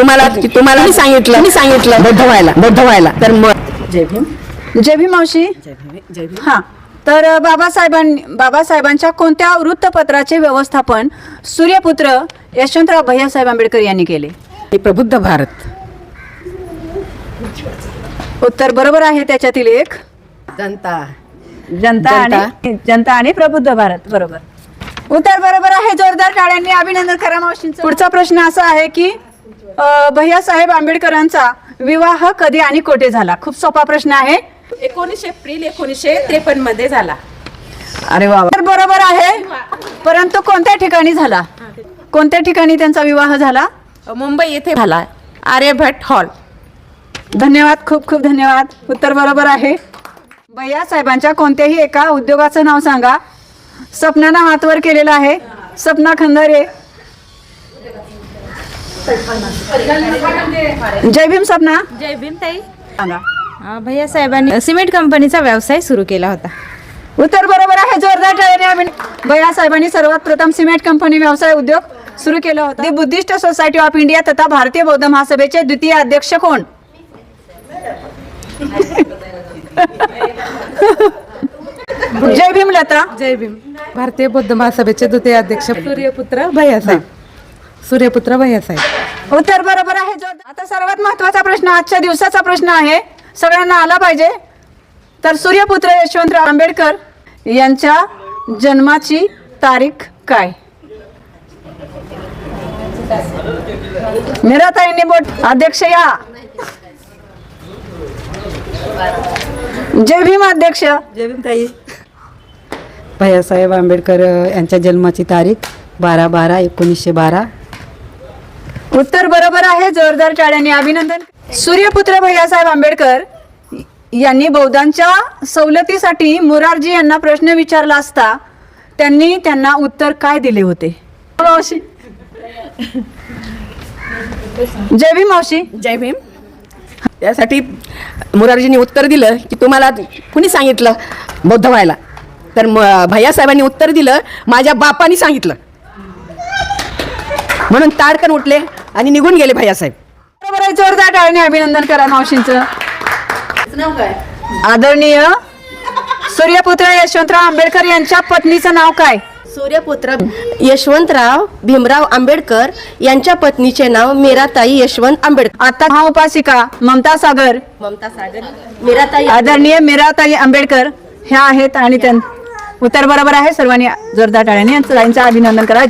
तुम्हाला मी सांगितलं बौद्ध व्हायला तर मग जय भीम. जय भीम मावशी. जय भीम. हा, तर बाबासाहेबांच्या कोणत्या वृत्तपत्राचे व्यवस्थापन सूर्यपुत्र यशवंतराव भैयासाहेब आंबेडकर यांनी केले? प्रबुद्ध भारत. उत्तर बरोबर आहे. त्याच्यातील एक जनता आणि प्रबुद्ध भारत. बरोबर, उत्तर बरोबर आहे. जोरदार टाळ्यांनी अभिनंदन करा मावशींचं. पुढचा प्रश्न असा आहे की भैयासाहेब आंबेडकरांचा विवाह कधी आणि कोठे झाला? खूप सोपा प्रश्न आहे. 19 एप्रिल 1953 मध्ये झाला. अरे वा, तर बरोबर आहे. परंतु कोणत्या ठिकाणी झाला? कोणत्या ठिकाणी त्यांचा विवाह झाला? मुंबई येथे झाला, आर्यभट्ट हॉल. धन्यवाद, खूप खूप धन्यवाद. उत्तर बरोबर आहे. भैयासाहेबांच्या कोणत्याही एका उद्योगाचं नाव सांगा. सपनानं हात वर केलेला आहे. सपना खंदारे. जय भीम सपना. जय भीम ताई. सांगा. भैयासाहेबांनी सिमेंट कंपनीचा व्यवसाय सुरू केला होता. उत्तर बरोबर आहे. जोरदार टाळ्याने भैयासाहेबांनी सर्वात प्रथम सिमेंट कंपनी व्यवसाय उद्योग सुरू केला होता. दी बुद्धिस्ट सोसायटी ऑफ इंडिया तथा भारतीय बौद्ध महासभेचे द्वितीय अध्यक्ष कोण? जय भीम लता. जय भीम. भारतीय बौद्ध महासभेचे द्वितीय अध्यक्ष सूर्यपुत्र भैयासाहेब. उत्तर बरोबर आहे. आता सर्वात महत्वाचा प्रश्न, आजच्या दिवसाचा प्रश्न आहे, सगळ्यांना आला पाहिजे. तर सूर्यपुत्र यशवंतराव आंबेडकर यांच्या जन्माची तारीख काय? मीराताईंनी बोट. अध्यक्ष या. जय भीम अध्यक्ष. जय भीम ताई. भैयासाहेब आंबेडकर यांच्या जन्माची तारीख 12/12/1912. उत्तर बरोबर आहे. जोरदार टाळ्यांनी अभिनंदन. सूर्यपुत्र भैयासाहेब आंबेडकर यांनी बौद्धांच्या सवलतीसाठी मोरारजी यांना प्रश्न विचारला असता त्यांनी त्यांना उत्तर काय दिले होते? मावशी. जय भीम मावशी. जय भीम. त्यासाठी मोरारजींनी उत्तर दिलं की तुम्हाला कुणी सांगितलं बौद्ध व्हायला? तर भैयासाहेबांनी उत्तर दिलं माझ्या बापानी सांगितलं. म्हणून ताडकन उठले आणि निघून गेले भैयासाहेब. बरोबर आहे. जोरदार टाळ्याने अभिनंदन करा मावशींचं. आदरणीय सूर्यपुत्र यशवंतराव आंबेडकर यांच्या पत्नीचं नाव काय? सूर्यपुत्र यशवंतराव भीमराव आंबेडकर यांच्या पत्नीचे नाव मीराताई यशवंत आंबेडकर. आता हा उपासिका ममता सागर, मीराताई आदरणीय मीराताई आंबेडकर ह्या आहेत आणि उत्तर बरोबर आहे. सर्वांनी जोरदार टाळ्याने यांचं अभिनंदन करा.